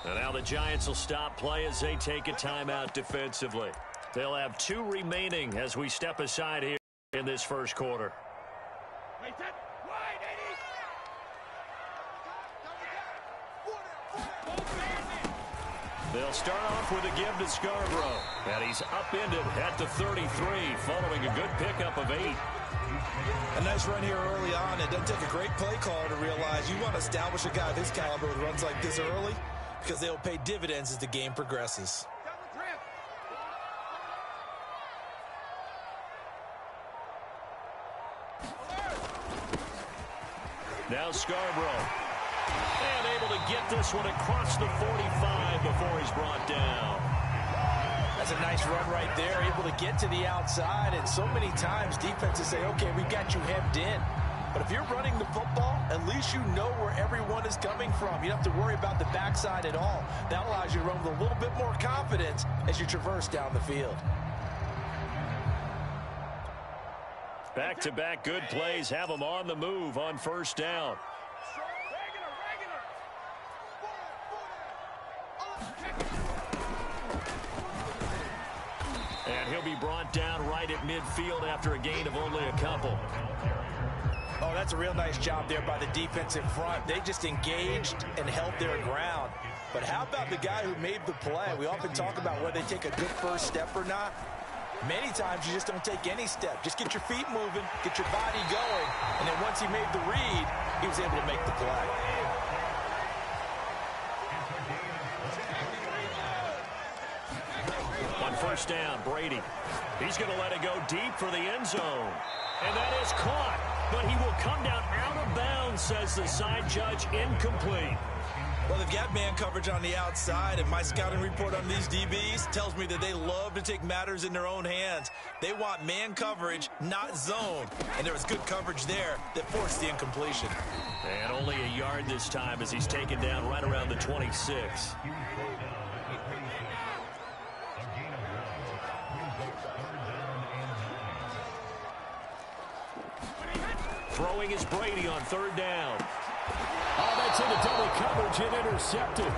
And now the Giants will stop play as they take a timeout defensively. They'll have 2 remaining as we step aside here in this first quarter. They'll start off with a give to Scarborough. And he's upended at the 33 following a good pickup of 8. A nice run here early on. It doesn't take a great play caller to realize you want to establish a guy of his caliber with runs like this early because they'll pay dividends as the game progresses. Now Scarborough. And able to get this one across the 45 before he's brought down. That's a nice run right there, able to get to the outside. And so many times defenses say, okay, we got you hemmed in. But if you're running the football, at least you know where everyone is coming from. You don't have to worry about the backside at all. That allows you to run with a little bit more confidence as you traverse down the field. Back-to-back good plays have them on the move on first down. And he'll be brought down right at midfield after a gain of only a couple. Oh, that's a real nice job there by the defensive front. They just engaged and held their ground. But how about the guy who made the play? We often talk about whether they take a good first step or not. Many times you just don't take any step. Just get your feet moving, get your body going, and then once he made the read, he was able to make the play. On first down, Brady. He's going to let it go deep for the end zone. And that is caught, but he will come down out of bounds, says the side judge, incomplete. Well, they've got man coverage on the outside, and my scouting report on these DBs tells me that they love to take matters in their own hands. They want man coverage, not zone. And there was good coverage there that forced the incompletion. And only a yard this time as he's taken down right around the 26. Throwing is Brady on third down. Oh, that's into double coverage and intercepted.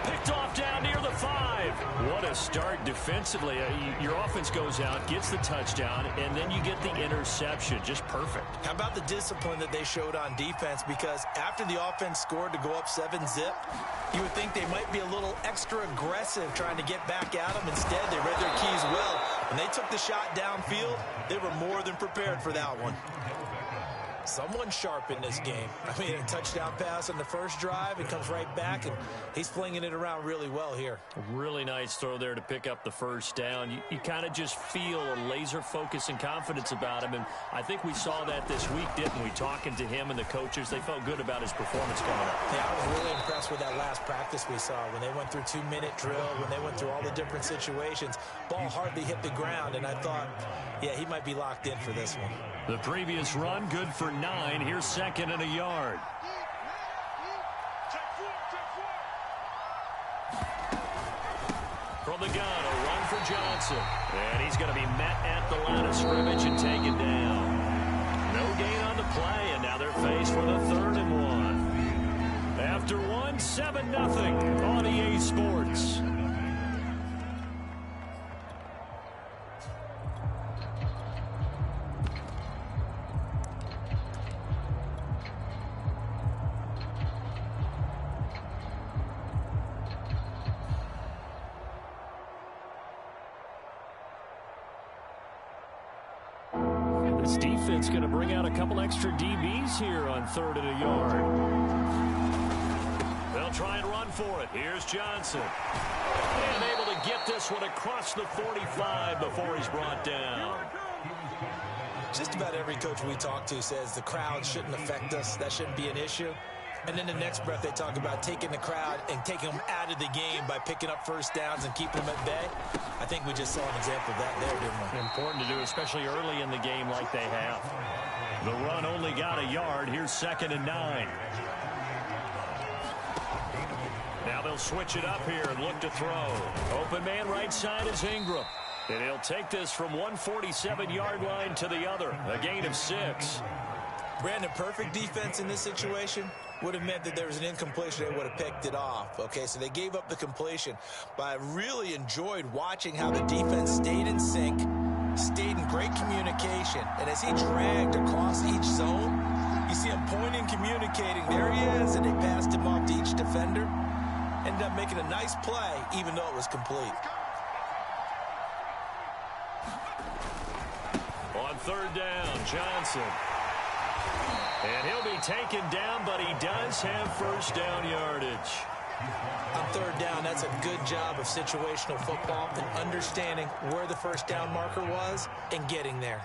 Picked off down near the 5. What a start defensively. Your offense goes out, gets the touchdown, and then you get the interception. Just perfect. How about the discipline that they showed on defense? Because after the offense scored to go up 7-zip, you would think they might be a little extra aggressive trying to get back at them. Instead, they read their keys well. When they took the shot downfield, they were more than prepared for that one. Someone sharp in this game. I mean, a touchdown pass on the first drive, and comes right back, and he's flinging it around really well here. A really nice throw there to pick up the first down. You kind of just feel a laser focus and confidence about him, and I think we saw that this week, didn't we? Talking to him and the coaches, they felt good about his performance coming up. Yeah, I was really impressed with that last practice we saw when they went through 2-minute drill, when they went through all the different situations. Ball hardly hit the ground, and I thought, yeah, he might be locked in for this one. The previous run, good for 9. Here's second and a yard. From the gun, a run for Johnson. And he's going to be met at the line of scrimmage and taken down. No gain on the play, and now they're faced with a 3rd and 1. After 1, 7-0 on EA Sports. This defense going to bring out a couple extra DBs here on 3rd and a yard. They'll try and run for it. Here's Johnson. And able to get this one across the 45 before he's brought down. Just about every coach we talk to says the crowd shouldn't affect us. That shouldn't be an issue. And then the next breath they talk about taking the crowd and taking them out of the game by picking up first downs and keeping them at bay. I think we just saw an example of that there, didn't we? Important to do, especially early in the game like they have. The run only got a yard. Here's 2nd and 9. Now they'll switch it up here and look to throw. Open man right side is Ingram. And he'll take this from 147-yard line to the other. A gain of 6. Brandon, perfect defense in this situation. would have meant that there was an incompletion. They would have picked it off. Okay, so they gave up the completion. But I really enjoyed watching how the defense stayed in sync, stayed in great communication. And as he dragged across each zone, you see him pointing, communicating. There he is, and they passed him off to each defender. Ended up making a nice play, even though it was complete. On third down, Johnson. And he'll be taken down, but he does have first down yardage. On third down, that's a good job of situational football and understanding where the first down marker was and getting there.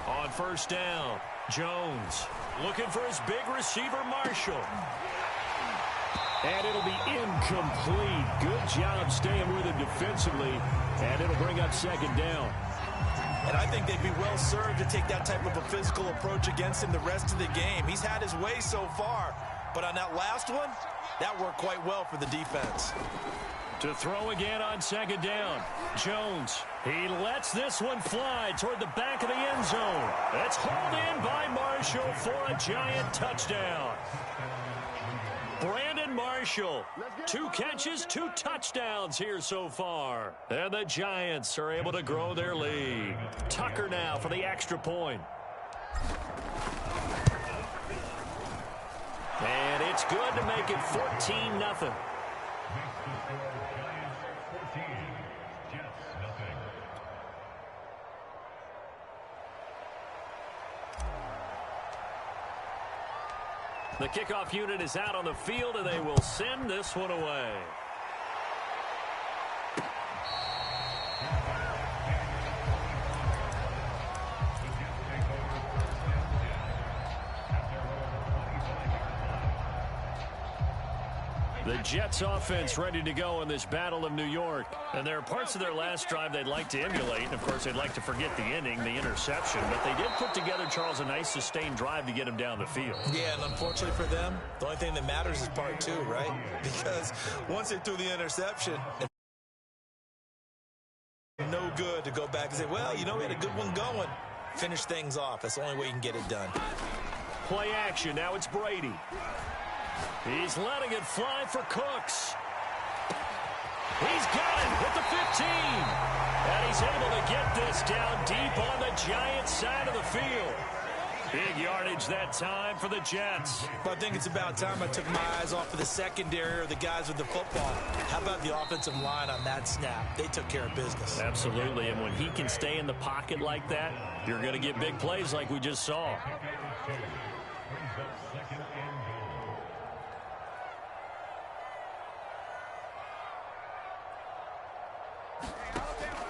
On first down, Jones looking for his big receiver, Marshall. And it'll be incomplete. Good job staying with him defensively. And it'll bring up second down. And I think they'd be well served to take that type of a physical approach against him the rest of the game. He's had his way so far. But on that last one, that worked quite well for the defense. To throw again on second down, Jones. He lets this one fly toward the back of the end zone. It's hauled in by Marshall for a Giant touchdown. Brandon Marshall, 2 catches, 2 touchdowns here so far. And the Giants are able to grow their lead. Tucker now for the extra point. And it's good to make it 14-0. The kickoff unit is out on the field, and they will send this one away. The Jets offense ready to go in this Battle of New York. And there are parts of their last drive they'd like to emulate. And, of course, they'd like to forget the inning, the interception. But they did put together, Charles, a nice sustained drive to get him down the field. Yeah, and unfortunately for them, the only thing that matters is part 2, right? Because once they threw the interception, no good to go back and say, well, you know, we had a good one going. Finish things off. That's the only way you can get it done. Play action. Now it's Brady. He's letting it fly for Cooks. He's got it at the 15. And he's able to get this down deep on the Giants side of the field. Big yardage that time for the Jets. But I think it's about time I took my eyes off of the secondary or the guys with the football. How about the offensive line on that snap? They took care of business. Absolutely, and when he can stay in the pocket like that, you're going to get big plays like we just saw.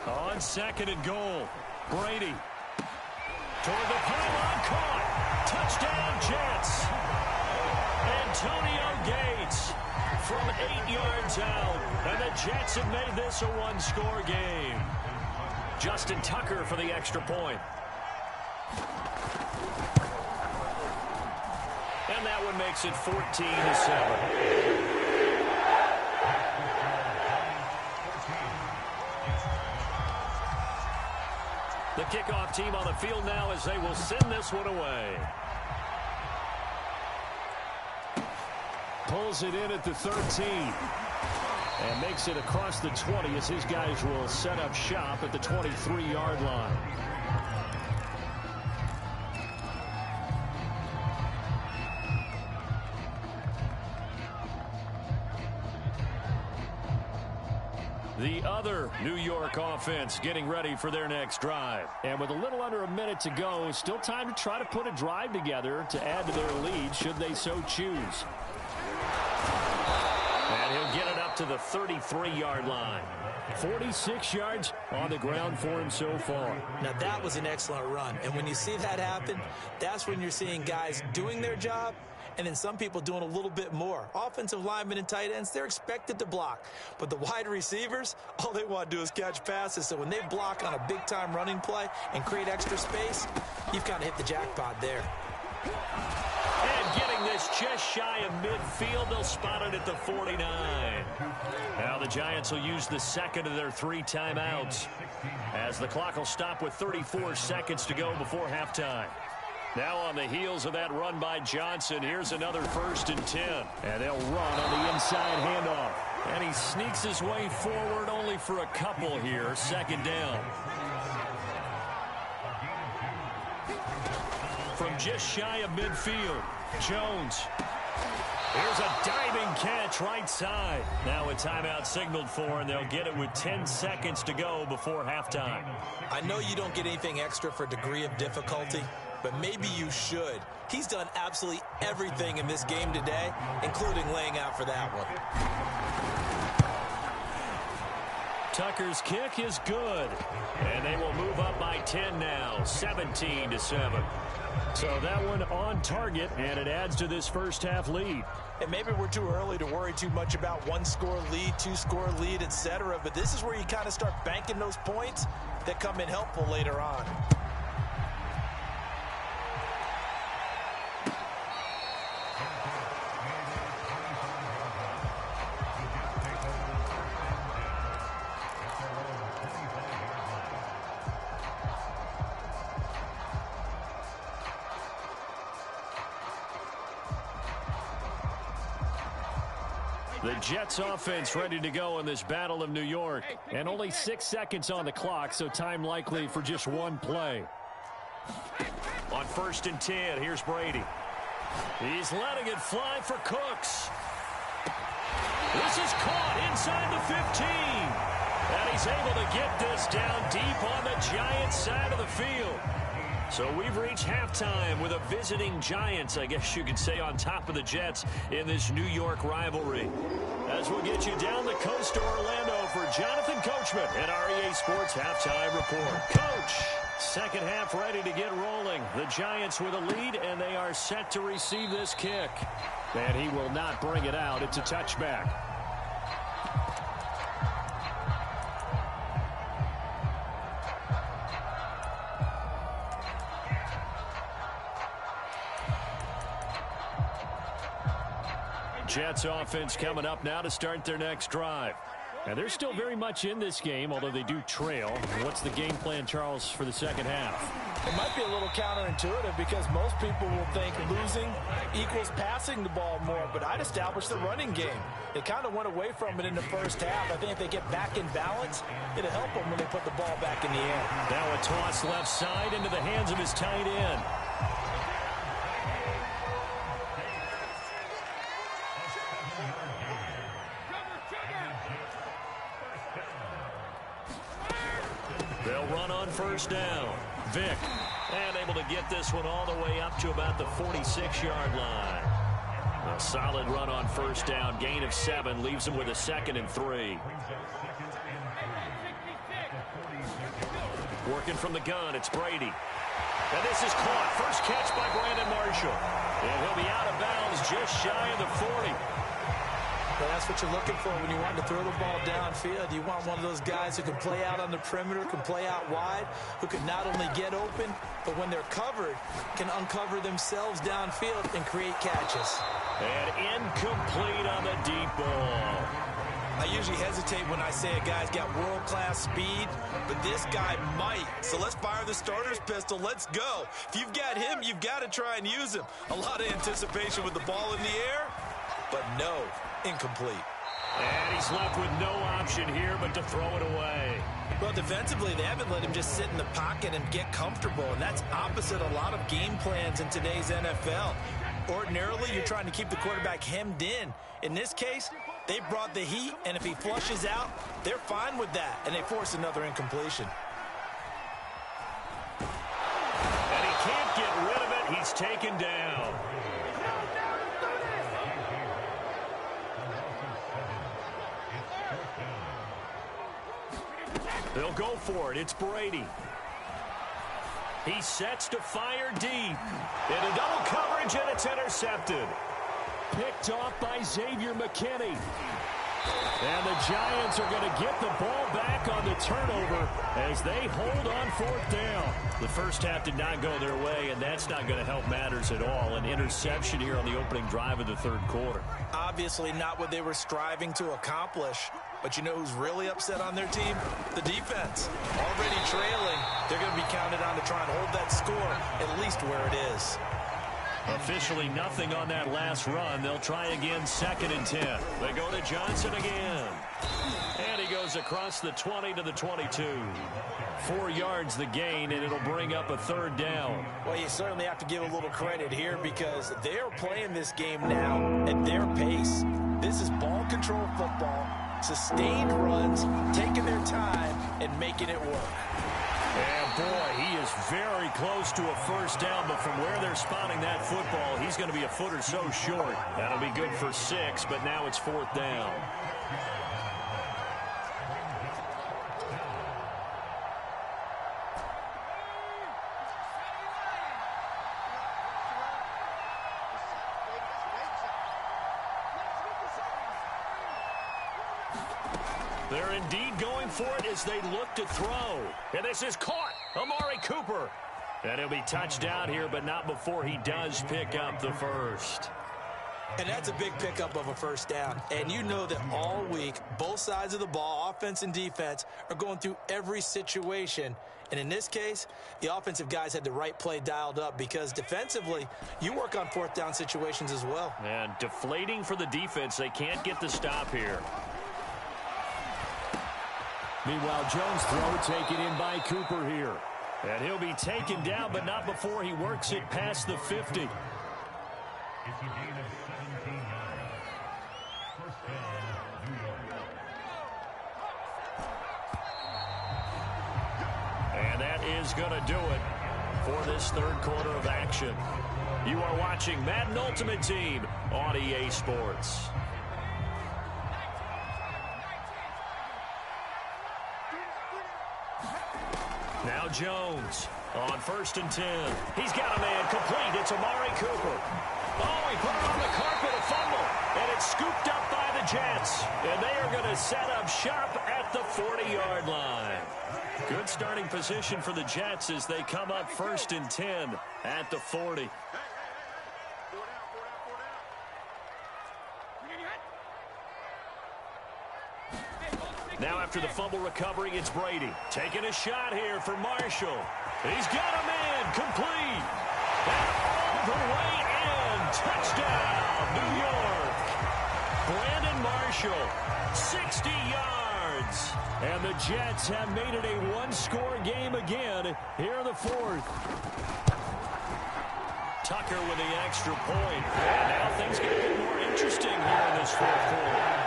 On second and goal, Brady. Toward the pylon, caught. Touchdown, Jets. Antonio Gates from 8 yards out. And the Jets have made this a one-score game. Justin Tucker for the extra point. And that one makes it 14-7. The kickoff team on the field now as they will send this one away. Pulls it in at the 13. And makes it across the 20 as his guys will set up shop at the 23-yard line. The other New York offense getting ready for their next drive. And with a little under a minute to go, still time to try to put a drive together to add to their lead should they so choose. And he'll get it up to the 33-yard line. 46 yards on the ground for him so far. Now, that was an excellent run. And when you see that happen, that's when you're seeing guys doing their job and then some people doing a little bit more. Offensive linemen and tight ends, they're expected to block. But the wide receivers, all they want to do is catch passes. So when they block on a big-time running play and create extra space, you've kind of hit the jackpot there. And getting this It's just shy of midfield. They'll spot it at the 49. Now the Giants will use the second of their 3 timeouts, as the clock will stop with 34 seconds to go before halftime. Now on the heels of that run by Johnson, here's another 1st and 10. And they'll run on the inside handoff. And he sneaks his way forward only for a couple here. 2nd down. From just shy of midfield, Jones. Here's a diving catch right side. Now a timeout signaled for, and they'll get it with 10 seconds to go before halftime. I know you don't get anything extra for degree of difficulty, but maybe you should. He's done absolutely everything in this game today, including laying out for that one. Tucker's kick is good, and they will move up by 10 now, 17-7. So that one on target, and it adds to this first half lead. And maybe we're too early to worry too much about 1-score lead, 2-score lead, etc. But this is where you kind of start banking those points that come in helpful later on. The Jets offense ready to go in this Battle of New York. And only 6 seconds on the clock, so time likely for just one play. On 1st and 10, here's Brady. He's letting it fly for Cooks. This is caught inside the 15. And he's able to get this down deep on the Giants side of the field. So we've reached halftime with a visiting Giants, I guess you could say, on top of the Jets in this New York rivalry. As we'll get you down the coast to Orlando for Jonathan Coachman at our EA Sports Halftime Report. Coach, second half ready to get rolling. The Giants with a lead, and they are set to receive this kick. And he will not bring it out. It's a touchback. Jets offense coming up now to start their next drive. And they're still very much in this game, although they do trail. What's the game plan, Charles, for the second half? It might be a little counterintuitive because most people will think losing equals passing the ball more, but I'd establish the running game. They kind of went away from it in the first half. I think if they get back in balance, it'll help them when they put the ball back in the air. Now a toss left side into the hands of his tight end. They'll run on 1st down. Vick, and able to get this one all the way up to about the 46-yard line. A solid run on 1st down. Gain of 7 leaves him with a 2nd and 3. Working from the gun, it's Brady. And this is caught. First catch by Brandon Marshall. And he'll be out of bounds just shy of the 40. Well, that's what you're looking for when you want to throw the ball downfield. You want one of those guys who can play out on the perimeter, can play out wide, who can not only get open, but when they're covered, can uncover themselves downfield and create catches. And incomplete on the deep ball. I usually hesitate when I say a guy's got world-class speed, but this guy might. So let's fire the starter's pistol. Let's go. If you've got him, you've got to try and use him. A lot of anticipation with the ball in the air, but no, incomplete. And he's left with no option here but to throw it away. Well, defensively, they haven't let him just sit in the pocket and get comfortable, and that's opposite a lot of game plans in today's NFL. Ordinarily, you're trying to keep the quarterback hemmed in. In this case, they brought the heat, and if he flushes out, they're fine with that, and they force another incompletion. And he can't get rid of it. He's taken down. They'll go for it. It's Brady. He sets to fire deep. Into double coverage, and it's intercepted. Picked off by Xavier McKinney. And the Giants are going to get the ball back on the turnover as they hold on fourth down. The first half did not go their way, and that's not going to help matters at all. An interception here on the opening drive of the third quarter. Obviously not what they were striving to accomplish. But you know who's really upset on their team? The defense. Already trailing, they're going to be counted on to try and hold that score at least where it is. Officially nothing on that last run. They'll try again, 2nd and 10. They go to Johnson again. And he goes across the 20 to the 22. 4 yards the gain, and it'll bring up a third down. Well, you certainly have to give a little credit here because they're playing this game now at their pace. This is ball control football, sustained runs, taking their time, and making it work. And boy, he is very close to a first down, but from where they're spotting that football, he's going to be a foot or so short. That'll be good for 6, but now it's 4th down. They're indeed going for it as they look to throw. And this is caught. Amari Cooper. And he'll be touched down here, but not before he does pick up the first. And that's a big pickup of a first down. And you know that all week, both sides of the ball, offense and defense, are going through every situation. And in this case, the offensive guys had the right play dialed up because defensively, you work on 4th down situations as well. And deflating for the defense. They can't get the stop here. Meanwhile, Jones' throw taken in by Cooper here. And he'll be taken down, but not before he works it past the 50. And that is going to do it for this third quarter of action. You are watching Madden Ultimate Team on EA Sports. Now Jones on 1st and 10. He's got a man complete. It's Amari Cooper. Oh, he put it on the carpet, a fumble. And it's scooped up by the Jets. And they are going to set up shop at the 40-yard line. Good starting position for the Jets as they come up 1st and 10 at the 40. Now after the fumble recovery, it's Brady. Taking a shot here for Marshall. He's got a man complete. And all the way in. Touchdown, New York. Brandon Marshall, 60 yards. And the Jets have made it a one-score game again here in the 4th. Tucker with the extra point. And now things get a bit more interesting here in this 4th quarter.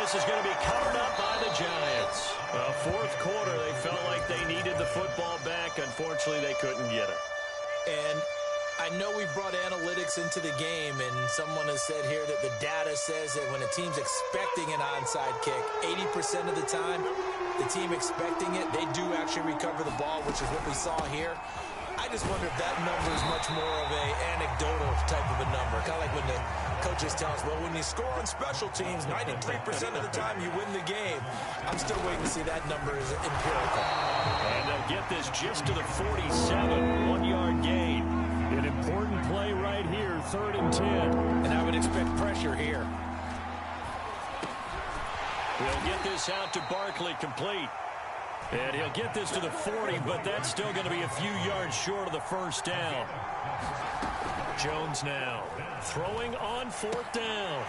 This is going to be covered up by the Giants. 4th quarter, they felt like they needed the football back. Unfortunately, they couldn't get it. And I know we brought analytics into the game, and someone has said here that the data says that when a team's expecting an onside kick, 80% of the time, the team expecting it, they do actually recover the ball, which is what we saw here. I just wonder if that number is much more of an anecdotal type of a number. Kind of like when the coaches tell us, well, when you score on special teams, 93% of the time you win the game. I'm still waiting to see that number is empirical. And they'll get this just to the 47, 1-yard gain. An important play right here, 3rd and 10. And I would expect pressure here. He'll get this out to Barkley, complete. And he'll get this to the 40, but that's still going to be a few yards short of the first down. Jones now throwing on 4th down.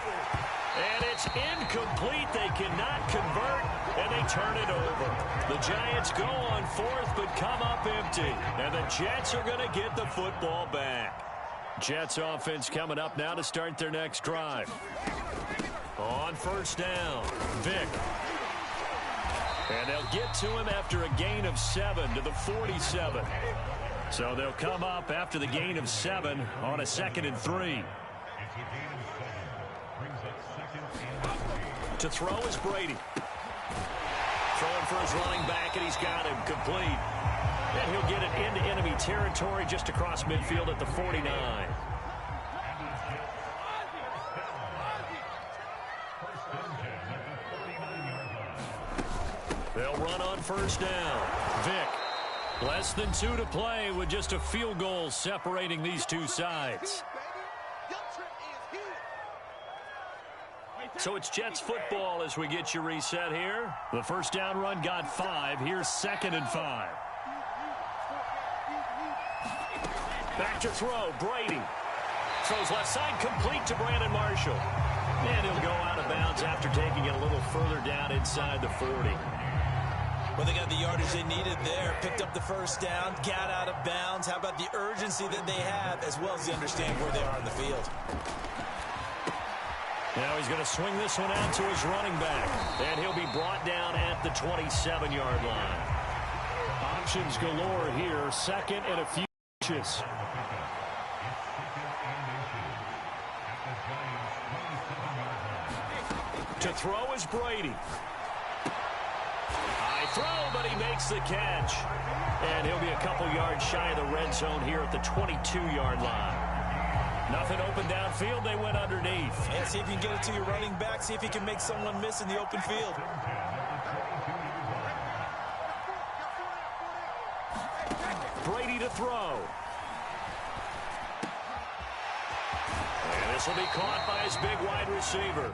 And it's incomplete. They cannot convert, and they turn it over. The Giants go on 4th, but come up empty. And the Jets are going to get the football back. Jets offense coming up now to start their next drive. On 1st down, Vick. And they'll get to him after a gain of 7 to the 47. So they'll come up after the gain of 7 on a 2nd and 3. To throw is Brady. Throwing for his running back, and he's got him complete. And he'll get it into enemy territory just across midfield at the 49. They'll run on first down. Vick. Less than 2 to play with just a field goal separating these two sides. So it's Jets football as we get you reset here. The first down run got 5. Here's 2nd and 5. Back to throw. Brady. Throws left side complete to Brandon Marshall. And he'll go out of bounds after taking it a little further down inside the 40. Well, they got the yardage they needed there. Picked up the first down, got out of bounds. How about the urgency that they have, as well as they understand where they are on the field. Now he's going to swing this one out to his running back. And he'll be brought down at the 27-yard line. Options galore here. 2nd and a few inches. To throw is Brady. High throw, but he makes the catch. And he'll be a couple yards shy of the red zone here at the 22-yard line. Nothing open downfield. They went underneath. Yeah, see if you can get it to your running back. See if you can make someone miss in the open field. Brady to throw. And this will be caught by his big wide receiver.